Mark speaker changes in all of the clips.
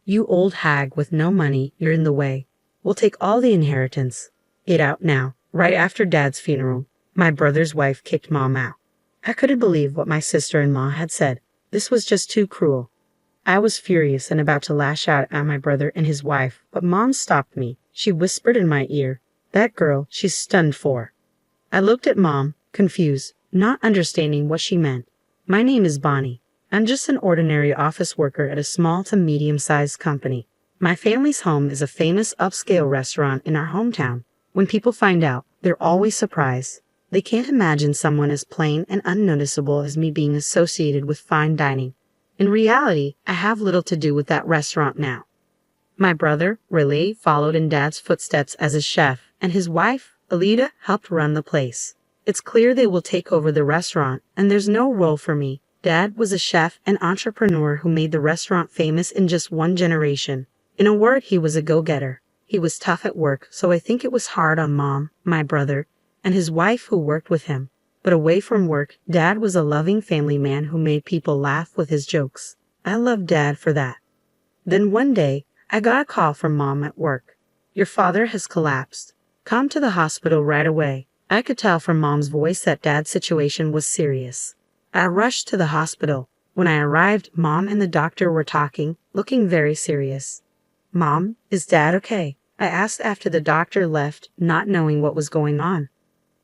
Speaker 1: "You old hag with no money, you're in the way. We'll take all the inheritance. Get out now." Right after Dad's funeral, my brother's wife kicked Mom out. I couldn't believe what my sister-in-law had said. This was just too cruel. I was furious and about to lash out at my brother and his wife, but Mom stopped me. She whispered in my ear, "That girl, she's stunned for." I looked at Mom, confused, not understanding what she meant. "My name is Bonnie. I'm just an ordinary office worker at a small to medium-sized company. My family's home is a famous upscale restaurant in our hometown. When people find out, they're always surprised. They can't imagine someone as plain and unnoticeable as me being associated with fine dining. In reality, I have little to do with that restaurant now." My brother, Riley, followed in Dad's footsteps as a chef, and his wife, Alida, helped run the place. It's clear they will take over the restaurant, and there's no role for me. Dad was a chef and entrepreneur who made the restaurant famous in just one generation. In a word, he was a go-getter. He was tough at work, so I think it was hard on Mom, my brother, and his wife who worked with him. But away from work, Dad was a loving family man who made people laugh with his jokes. I loved Dad for that. Then one day, I got a call from Mom at work. "Your father has collapsed. Come to the hospital right away." I could tell from Mom's voice that Dad's situation was serious. I rushed to the hospital. When I arrived, Mom and the doctor were talking, looking very serious. "Mom, is Dad okay?" I asked after the doctor left, not knowing what was going on.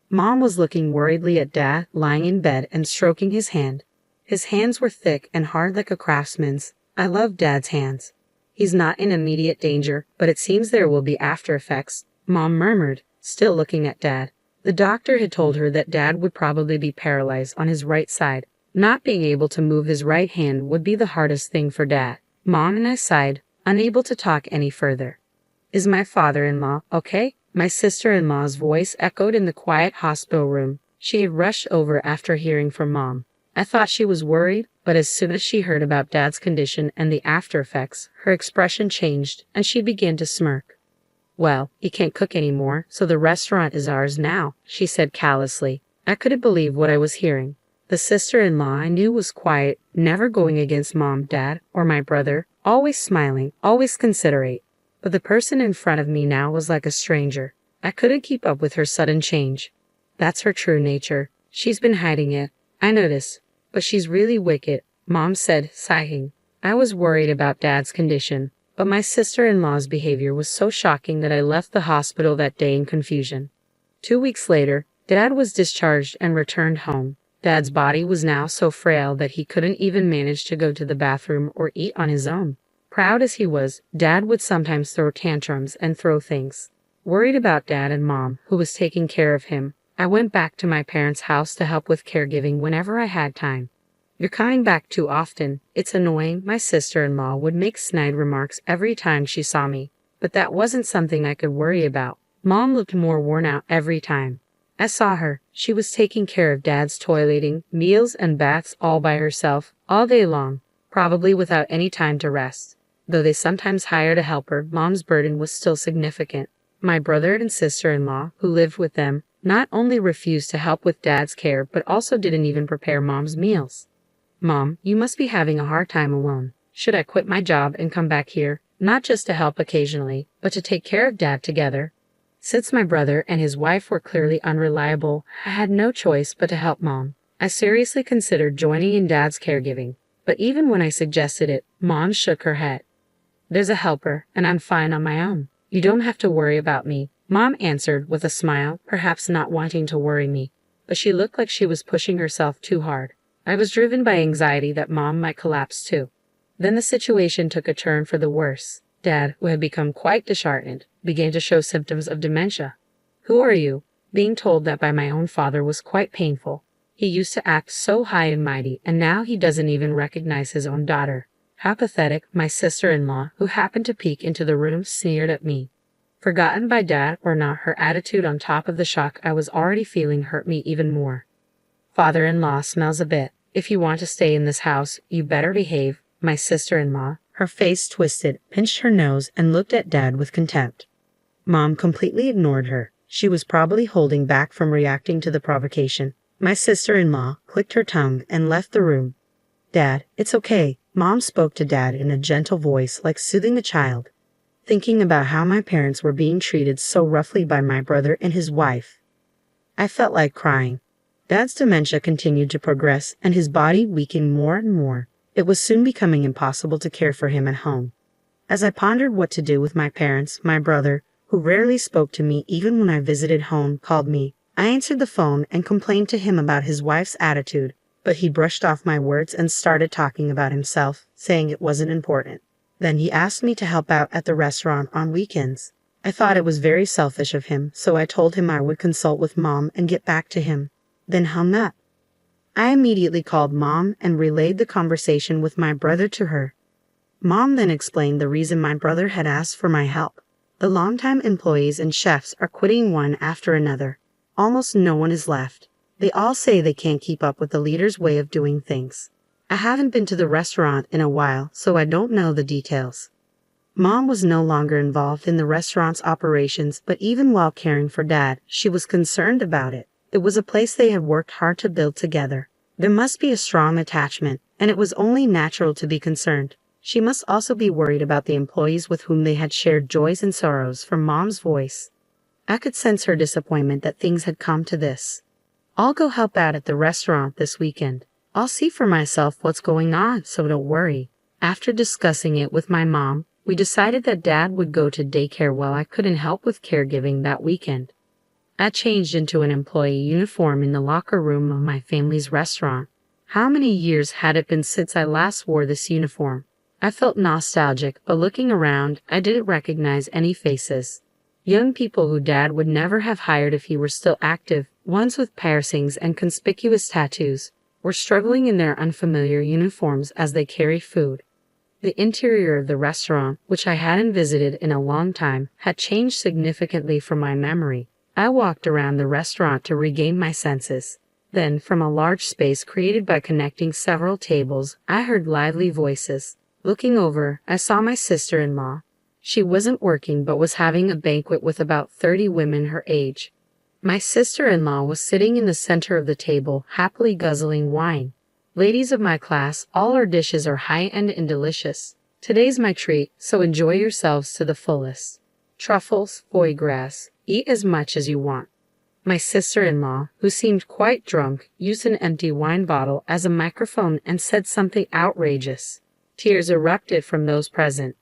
Speaker 1: Mom was looking worriedly at Dad, lying in bed and stroking his hand. His hands were thick and hard like a craftsman's. I love Dad's hands. "He's not in immediate danger, but it seems there will be after effects," Mom murmured, still looking at Dad. The doctor had told her that Dad would probably be paralyzed on his right side. Not being able to move his right hand would be the hardest thing for Dad. Mom and I sighed, unable to talk any further. "Is my father-in-law okay?" My sister-in-law's voice echoed in the quiet hospital room. She had rushed over after hearing from Mom. I thought she was worried, but as soon as she heard about Dad's condition and the after effects, her expression changed, and she began to smirk. "Well, he can't cook anymore, so the restaurant is ours now," she said callously. I couldn't believe what I was hearing. The sister-in-law I knew was quiet, never going against Mom, Dad, or my brother, always smiling, always considerate. But the person in front of me now was like a stranger. I couldn't keep up with her sudden change. "That's her true nature. She's been hiding it. I notice. But she's really wicked," Mom said, sighing. I was worried about Dad's condition, but my sister-in-law's behavior was so shocking that I left the hospital that day in confusion. 2 weeks later, Dad was discharged and returned home. Dad's body was now so frail that he couldn't even manage to go to the bathroom or eat on his own. Proud as he was, Dad would sometimes throw tantrums and throw things. Worried about Dad and Mom, who was taking care of him, I went back to my parents' house to help with caregiving whenever I had time. "You're coming back too often. It's annoying." My sister-in-law would make snide remarks every time she saw me, but that wasn't something I could worry about. Mom looked more worn out every time I saw her. She was taking care of Dad's toileting, meals, and baths all by herself, all day long, probably without any time to rest. Though they sometimes hired a helper, Mom's burden was still significant. My brother and sister-in-law, who lived with them, not only refused to help with Dad's care, but also didn't even prepare Mom's meals. "Mom, you must be having a hard time alone. Should I quit my job and come back here, not just to help occasionally, but to take care of Dad together?" Since my brother and his wife were clearly unreliable, I had no choice but to help Mom. I seriously considered joining in Dad's caregiving, but even when I suggested it, Mom shook her head. "There's a helper, and I'm fine on my own. You don't have to worry about me," Mom answered with a smile, perhaps not wanting to worry me, but she looked like she was pushing herself too hard. I was driven by anxiety that Mom might collapse too. Then the situation took a turn for the worse. Dad, who had become quite disheartened, began to show symptoms of dementia. "Who are you?" Being told that by my own father was quite painful. He used to act so high and mighty, and now he doesn't even recognize his own daughter. How pathetic. My sister-in-law, who happened to peek into the room, sneered at me. Forgotten by Dad or not, her attitude on top of the shock I was already feeling hurt me even more. "Father-in-law smells a bit. If you want to stay in this house, you better behave." My sister-in-law, her face twisted, pinched her nose and looked at Dad with contempt. Mom completely ignored her. She was probably holding back from reacting to the provocation. My sister-in-law clicked her tongue and left the room. "Dad, it's okay. Mom spoke to Dad in a gentle voice, like soothing a child. Thinking about how my parents were being treated so roughly by my brother and his wife, I felt like crying. Dad's dementia continued to progress, and his body weakened more and more. It was soon becoming impossible to care for him at home. As I pondered what to do with my parents, my brother, who rarely spoke to me even when I visited home, called me. I answered the phone and complained to him about his wife's attitude, but he brushed off my words and started talking about himself, saying it wasn't important. Then he asked me to help out at the restaurant on weekends. I thought it was very selfish of him, so I told him I would consult with Mom and get back to him, then hung up. I immediately called Mom and relayed the conversation with my brother to her. Mom then explained the reason my brother had asked for my help. The longtime employees and chefs are quitting one after another. Almost no one is left. They all say they can't keep up with the leader's way of doing things. I haven't been to the restaurant in a while, so I don't know the details. Mom was no longer involved in the restaurant's operations, but even while caring for Dad, she was concerned about it. It was a place they had worked hard to build together. There must be a strong attachment, and it was only natural to be concerned. She must also be worried about the employees with whom they had shared joys and sorrows. From Mom's voice, I could sense her disappointment that things had come to this. I'll go help out at the restaurant this weekend. I'll see for myself what's going on, so don't worry. After discussing it with my mom, we decided that Dad would go to daycare while I couldn't help with caregiving that weekend. I changed into an employee uniform in the locker room of my family's restaurant. How many years had it been since I last wore this uniform? I felt nostalgic, but looking around, I didn't recognize any faces. Young people who Dad would never have hired if he were still active, ones with piercings and conspicuous tattoos, were struggling in their unfamiliar uniforms as they carry food. The interior of the restaurant, which I hadn't visited in a long time, had changed significantly from my memory. I walked around the restaurant to regain my senses. Then, from a large space created by connecting several tables, I heard lively voices. Looking over, I saw my sister-in-law. She wasn't working but was having a banquet with about 30 women her age. My sister-in-law was sitting in the center of the table, happily guzzling wine. Ladies of my class, all our dishes are high-end and delicious. Today's my treat, so enjoy yourselves to the fullest. Truffles, foie gras, eat as much as you want. My sister-in-law, who seemed quite drunk, used an empty wine bottle as a microphone and said something outrageous. Tears erupted from those present.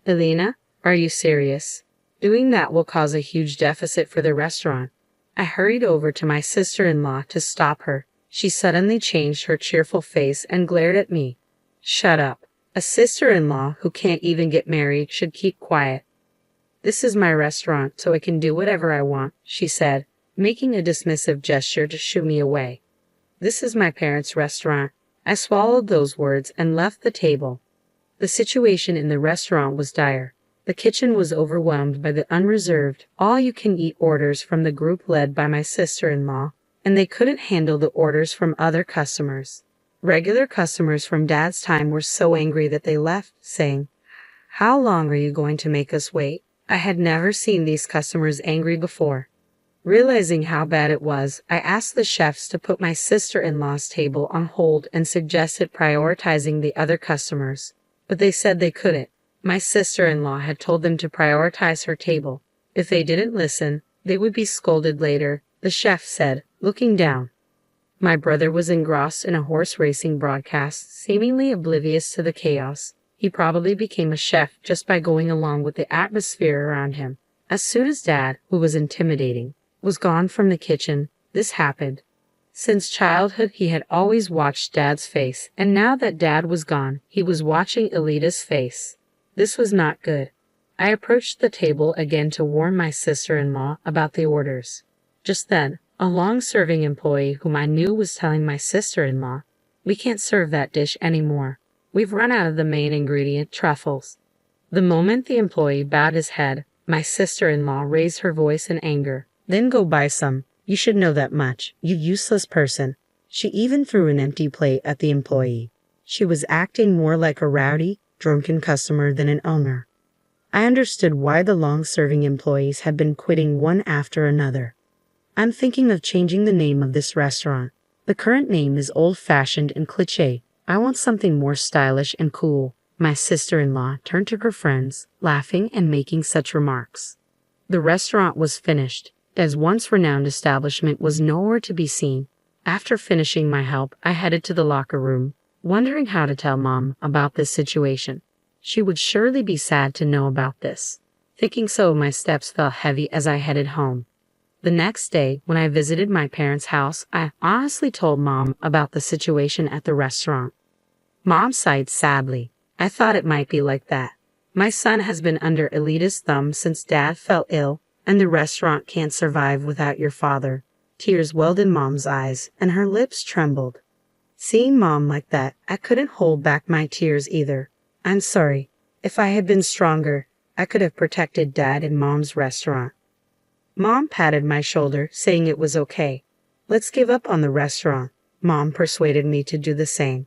Speaker 1: Elena, are you serious? Doing that will cause a huge deficit for the restaurant. I hurried over to my sister-in-law to stop her. She suddenly changed her cheerful face and glared at me. Shut up. A sister-in-law who can't even get married should keep quiet. This is my restaurant, so I can do whatever I want, she said, making a dismissive gesture to shoo me away. This is my parents' restaurant. I swallowed those words and left the table. The situation in the restaurant was dire. The kitchen was overwhelmed by the unreserved, all-you-can-eat orders from the group led by my sister-in-law, and they couldn't handle the orders from other customers. Regular customers from Dad's time were so angry that they left, saying, "How long are you going to make us wait?" I had never seen these customers angry before. Realizing how bad it was, I asked the chefs to put my sister-in-law's table on hold and suggested prioritizing the other customers, but they said they couldn't. My sister-in-law had told them to prioritize her table. If they didn't listen, they would be scolded later, the chef said, looking down. My brother was engrossed in a horse racing broadcast, seemingly oblivious to the chaos. He probably became a chef just by going along with the atmosphere around him. As soon as Dad, who was intimidating, was gone from the kitchen, this happened. Since childhood he had always watched Dad's face, and now that Dad was gone, he was watching Elita's face. This was not good. I approached the table again to warn my sister-in-law about the orders. Just then, a long-serving employee whom I knew was telling my sister-in-law, "We can't serve that dish anymore. We've run out of the main ingredient, truffles." The moment the employee bowed his head, my sister-in-law raised her voice in anger. "Then go buy some. You should know that much, you useless person." She even threw an empty plate at the employee. She was acting more like a rowdy, drunken customer than an owner. I understood why the long-serving employees had been quitting one after another. I'm thinking of changing the name of this restaurant. The current name is old-fashioned and cliché. I want something more stylish and cool. My sister-in-law turned to her friends, laughing and making such remarks. The restaurant was finished. Dad's once renowned establishment was nowhere to be seen. After finishing my help, I headed to the locker room, wondering how to tell Mom about this situation. She would surely be sad to know about this. Thinking so, my steps felt heavy as I headed home. The next day, when I visited my parents' house, I honestly told Mom about the situation at the restaurant. Mom sighed sadly. I thought it might be like that. My son has been under Elita's thumb since Dad fell ill, and the restaurant can't survive without your father. Tears welled in Mom's eyes, and her lips trembled. Seeing Mom like that, I couldn't hold back my tears either. I'm sorry. If I had been stronger, I could have protected Dad and Mom's restaurant. Mom patted my shoulder, saying it was okay. Let's give up on the restaurant. Mom persuaded me to do the same.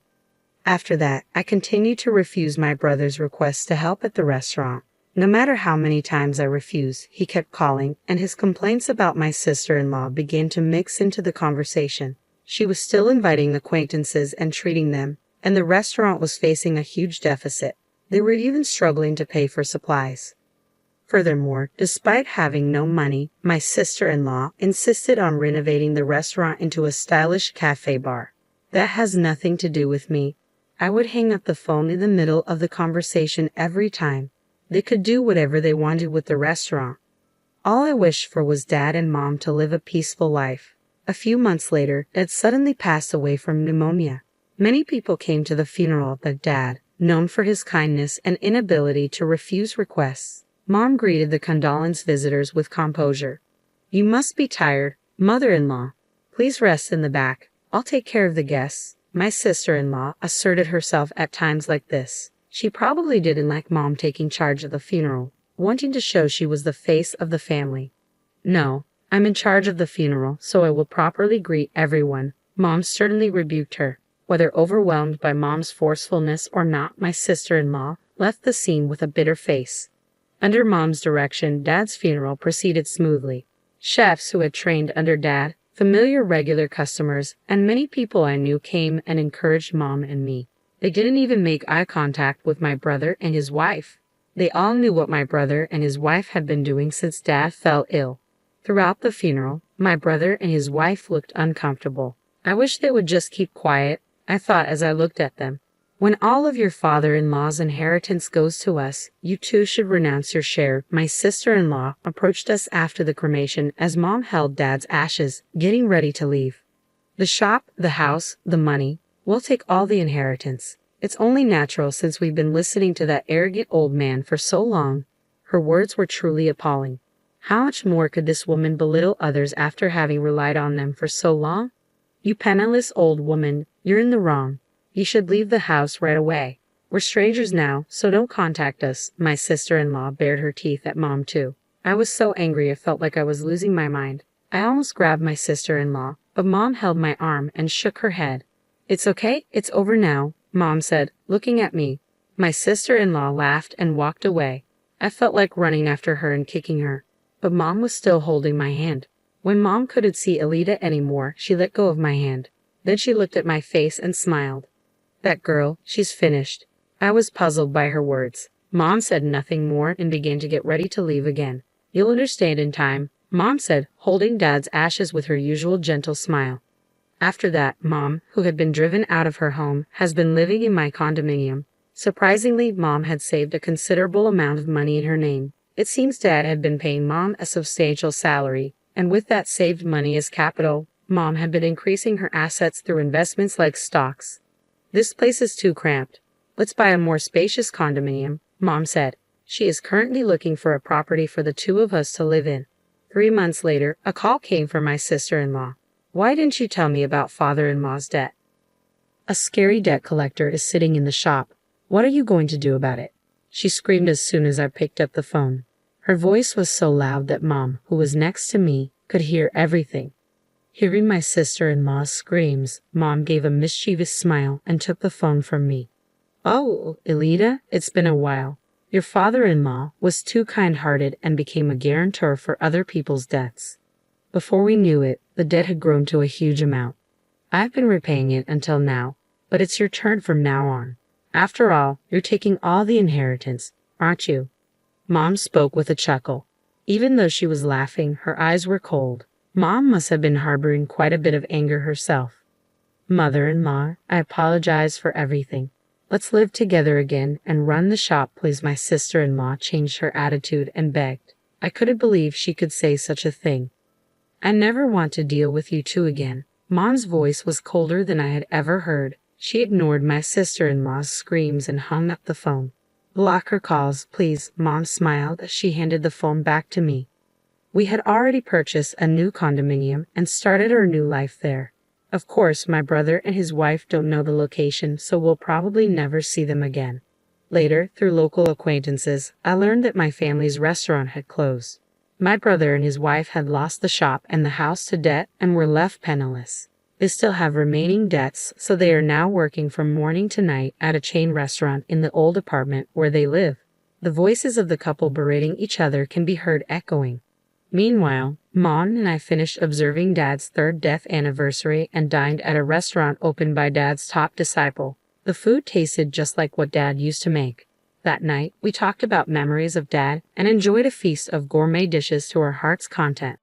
Speaker 1: After that, I continued to refuse my brother's requests to help at the restaurant. No matter how many times I refused, he kept calling, and his complaints about my sister-in-law began to mix into the conversation. She was still inviting acquaintances and treating them, and the restaurant was facing a huge deficit. They were even struggling to pay for supplies. Furthermore, despite having no money, my sister-in-law insisted on renovating the restaurant into a stylish cafe bar. That has nothing to do with me. I would hang up the phone in the middle of the conversation every time. They could do whatever they wanted with the restaurant. All I wished for was Dad and Mom to live a peaceful life. A few months later, Dad suddenly passed away from pneumonia. Many people came to the funeral of Dad, known for his kindness and inability to refuse requests. Mom greeted the condolence visitors with composure. You must be tired, mother-in-law. Please rest in the back. I'll take care of the guests. My sister-in-law asserted herself at times like this. She probably didn't like Mom taking charge of the funeral, wanting to show she was the face of the family. No, I'm in charge of the funeral, so I will properly greet everyone. Mom sternly rebuked her. Whether overwhelmed by Mom's forcefulness or not, my sister-in-law left the scene with a bitter face. Under Mom's direction, Dad's funeral proceeded smoothly. Chefs who had trained under Dad, familiar regular customers, and many people I knew came and encouraged Mom and me. They didn't even make eye contact with my brother and his wife. They all knew what my brother and his wife had been doing since Dad fell ill. Throughout the funeral, my brother and his wife looked uncomfortable. I wish they would just keep quiet, I thought as I looked at them. When all of your father-in-law's inheritance goes to us, you too should renounce your share. My sister-in-law approached us after the cremation as Mom held Dad's ashes, getting ready to leave. The shop, the house, the money, we'll take all the inheritance. It's only natural since we've been listening to that arrogant old man for so long. Her words were truly appalling. How much more could this woman belittle others after having relied on them for so long? You penniless old woman, you're in the wrong. You should leave the house right away. We're strangers now, so don't contact us. My sister-in-law bared her teeth at Mom too. I was so angry I felt like I was losing my mind. I almost grabbed my sister-in-law, but Mom held my arm and shook her head. It's okay, it's over now, Mom said, looking at me. My sister-in-law laughed and walked away. I felt like running after her and kicking her, but Mom was still holding my hand. When Mom couldn't see Elita anymore, she let go of my hand. Then she looked at my face and smiled. That girl, she's finished. I was puzzled by her words. Mom said nothing more and began to get ready to leave again. You'll understand in time, Mom said, holding Dad's ashes with her usual gentle smile. After that, Mom, who had been driven out of her home, has been living in my condominium. Surprisingly, Mom had saved a considerable amount of money in her name. It seems Dad had been paying Mom a substantial salary, and with that saved money as capital, Mom had been increasing her assets through investments like stocks. This place is too cramped. Let's buy a more spacious condominium, Mom said. She is currently looking for a property for the two of us to live in. 3 months later, a call came from my sister-in-law. Why didn't you tell me about father-in-law's debt? A scary debt collector is sitting in the shop. What are you going to do about it? She screamed as soon as I picked up the phone. Her voice was so loud that Mom, who was next to me, could hear everything. Hearing my sister-in-law's screams, Mom gave a mischievous smile and took the phone from me. Oh, Elita, it's been a while. Your father-in-law was too kind-hearted and became a guarantor for other people's debts. Before we knew it, the debt had grown to a huge amount. I've been repaying it until now. But it's your turn from now on. After all, you're taking all the inheritance, aren't you? Mom spoke with a chuckle. Even though she was laughing, her eyes were cold. Mom must have been harboring quite a bit of anger herself. Mother-in-law, I apologize for everything. Let's live together again and run the shop, please. My sister-in-law changed her attitude and begged. I couldn't believe she could say such a thing. I never want to deal with you two again. Mom's voice was colder than I had ever heard. She ignored my sister-in-law's screams and hung up the phone. Block her calls, please, Mom smiled as she handed the phone back to me. We had already purchased a new condominium and started our new life there. Of course, my brother and his wife don't know the location, so we'll probably never see them again. Later, through local acquaintances, I learned that my family's restaurant had closed. My brother and his wife had lost the shop and the house to debt and were left penniless. They still have remaining debts, so they are now working from morning to night at a chain restaurant in the old apartment where they live. The voices of the couple berating each other can be heard echoing. Meanwhile, Mom and I finished observing Dad's third death anniversary and dined at a restaurant opened by Dad's top disciple. The food tasted just like what Dad used to make. That night, we talked about memories of Dad and enjoyed a feast of gourmet dishes to our heart's content.